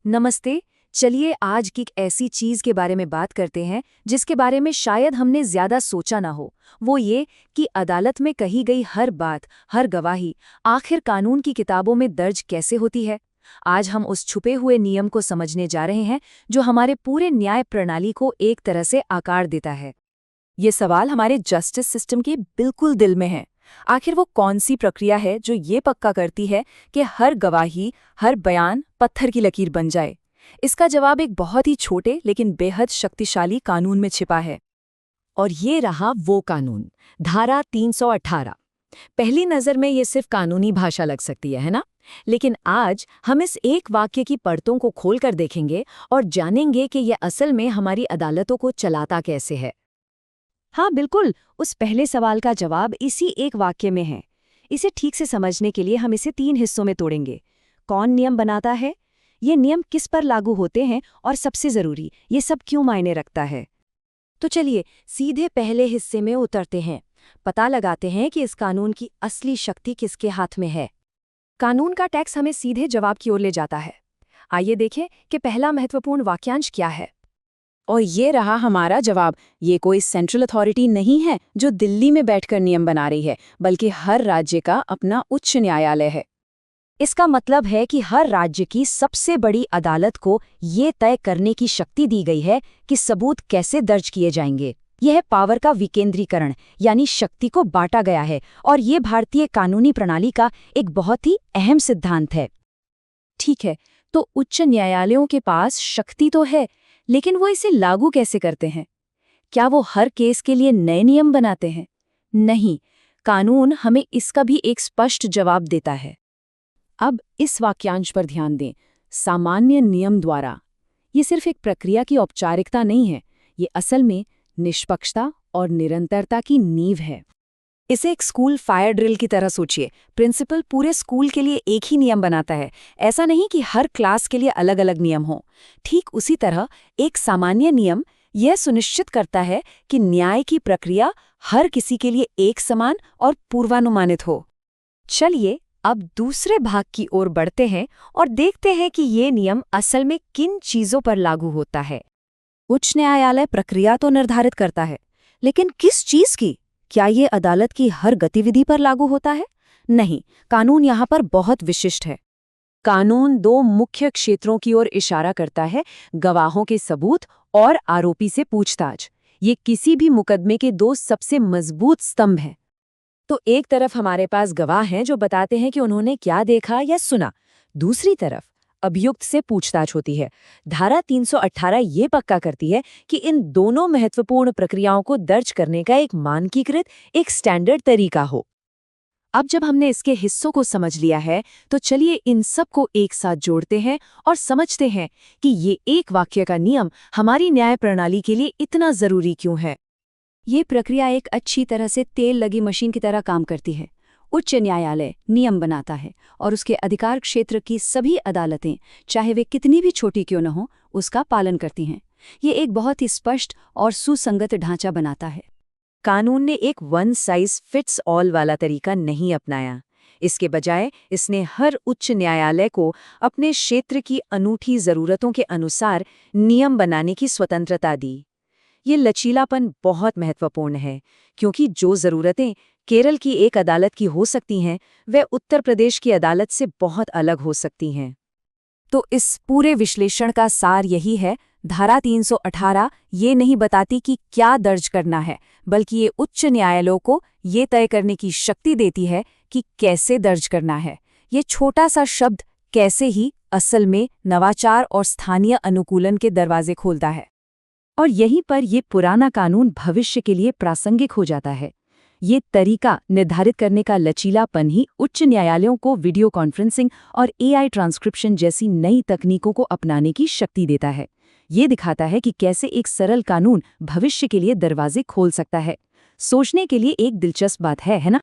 नमस्ते। चलिए आज की एक ऐसी चीज के बारे में बात करते हैं जिसके बारे में शायद हमने ज्यादा सोचा ना हो। वो ये कि अदालत में कही गई हर बात, हर गवाही आखिर कानून की किताबों में दर्ज कैसे होती है। आज हम उस छुपे हुए नियम को समझने जा रहे हैं जो हमारे पूरे न्याय प्रणाली को एक तरह से आकार देता है। ये सवाल हमारे जस्टिस सिस्टम के बिल्कुल दिल में है। आखिर वो कौन सी प्रक्रिया है जो ये पक्का करती है कि हर गवाही, हर बयान पत्थर की लकीर बन जाए? इसका जवाब एक बहुत ही छोटे लेकिन बेहद शक्तिशाली कानून में छिपा है। और ये रहा वो कानून, धारा 318। पहली नज़र में ये सिर्फ कानूनी भाषा लग सकती है ना? लेकिन आज हम इस एक वाक्य की परतों को खोलकर देखेंगे और जानेंगे कि यह असल में हमारी अदालतों को चलाता कैसे है। हाँ बिल्कुल, उस पहले सवाल का जवाब इसी एक वाक्य में है। इसे ठीक से समझने के लिए हम इसे 3 हिस्सों में तोड़ेंगे। कौन नियम बनाता है, ये नियम किस पर लागू होते हैं, और सबसे जरूरी, ये सब क्यों मायने रखता है। तो चलिए सीधे पहले हिस्से में उतरते हैं। पता लगाते हैं कि इस कानून की असली शक्ति किसके हाथ में है। कानून का टैक्स हमें सीधे जवाब की ओर ले जाता है। आइए देखें कि पहला महत्वपूर्ण वाक्यांश क्या है। और ये रहा हमारा जवाब। ये कोई सेंट्रल अथॉरिटी नहीं है जो दिल्ली में बैठकर नियम बना रही है, बल्कि हर राज्य का अपना उच्च न्यायालय है। इसका मतलब है कि हर राज्य की सबसे बड़ी अदालत को ये तय करने की शक्ति दी गई है कि सबूत कैसे दर्ज किए जाएंगे। यह पावर का विकेंद्रीकरण यानी शक्ति को बांटा गया है, और ये भारतीय कानूनी प्रणाली का एक बहुत ही अहम सिद्धांत है। ठीक है, तो उच्च न्यायालयों के पास शक्ति तो है, लेकिन वो इसे लागू कैसे करते हैं? क्या वो हर केस के लिए नए नियम बनाते हैं? नहीं, कानून हमें इसका भी एक स्पष्ट जवाब देता है। अब इस वाक्यांश पर ध्यान दें, सामान्य नियम द्वारा। ये सिर्फ एक प्रक्रिया की औपचारिकता नहीं है, ये असल में निष्पक्षता और निरंतरता की नींव है। इसे एक स्कूल फायर ड्रिल की तरह सोचिए। प्रिंसिपल पूरे स्कूल के लिए एक ही नियम बनाता है, ऐसा नहीं कि हर क्लास के लिए अलग अलग नियम हो। ठीक उसी तरह एक सामान्य नियम यह सुनिश्चित करता है कि न्याय की प्रक्रिया हर किसी के लिए एक समान और पूर्वानुमानित हो। चलिए अब दूसरे भाग की ओर बढ़ते हैं और देखते हैं कि ये नियम असल में किन चीजों पर लागू होता है। उच्च न्यायालय प्रक्रिया तो निर्धारित करता है, लेकिन किस चीज की? क्या ये अदालत की हर गतिविधि पर लागू होता है? नहीं, कानून यहाँ पर बहुत विशिष्ट है। कानून 2 मुख्य क्षेत्रों की ओर इशारा करता है, गवाहों के सबूत और आरोपी से पूछताछ। ये किसी भी मुकदमे के 2 सबसे मजबूत स्तंभ हैं। तो एक तरफ हमारे पास गवाह हैं जो बताते हैं कि उन्होंने क्या देखा या सुना, दूसरी तरफ अभियुक्त से पूछताछ होती है। धारा 318 ये पक्का करती है कि इन दोनों महत्वपूर्ण प्रक्रियाओं को दर्ज करने का एक मानकीकृत, एक स्टैंडर्ड तरीका हो। अब जब हमने इसके हिस्सों को समझ लिया है, तो चलिए इन सब को एक साथ जोड़ते हैं और समझते हैं कि ये एक वाक्य का नियम हमारी न्याय प्रणाली के लिए इतना जरूरी क्यों है। ये प्रक्रिया एक अच्छी तरह से तेल लगी मशीन की तरह काम करती है। उच्च न्यायालय नियम बनाता है और उसके अधिकार क्षेत्र की सभी अदालतें, चाहे वे कितनी भी छोटी क्यों न हो, उसका पालन करती हैं। ये एक बहुत ही स्पष्ट और सुसंगत ढांचा बनाता है। कानून ने एक वन साइज फिट्स ऑल वाला तरीका नहीं अपनाया। इसके बजाय इसने हर उच्च न्यायालय को अपने क्षेत्र की अनूठी जरूरतों के अनुसार नियम बनाने की स्वतंत्रता दी। ये लचीलापन बहुत महत्वपूर्ण है, क्योंकि जो जरूरतें केरल की एक अदालत की हो सकती हैं, वे उत्तर प्रदेश की अदालत से बहुत अलग हो सकती हैं। तो इस पूरे विश्लेषण का सार यही है, धारा 318 ये नहीं बताती कि क्या दर्ज करना है, बल्कि ये उच्च न्यायालयों को ये तय करने की शक्ति देती है कि कैसे दर्ज करना है। ये छोटा सा शब्द कैसे ही असल में नवाचार और स्थानीय अनुकूलन के दरवाजे खोलता है। और यहीं पर ये पुराना कानून भविष्य के लिए प्रासंगिक हो जाता है। ये तरीका निर्धारित करने का लचीलापन ही उच्च न्यायालयों को वीडियो कॉन्फ्रेंसिंग और AI ट्रांसक्रिप्शन जैसी नई तकनीकों को अपनाने की शक्ति देता है। ये दिखाता है कि कैसे एक सरल कानून भविष्य के लिए दरवाजे खोल सकता है। सोचने के लिए एक दिलचस्प बात है ना?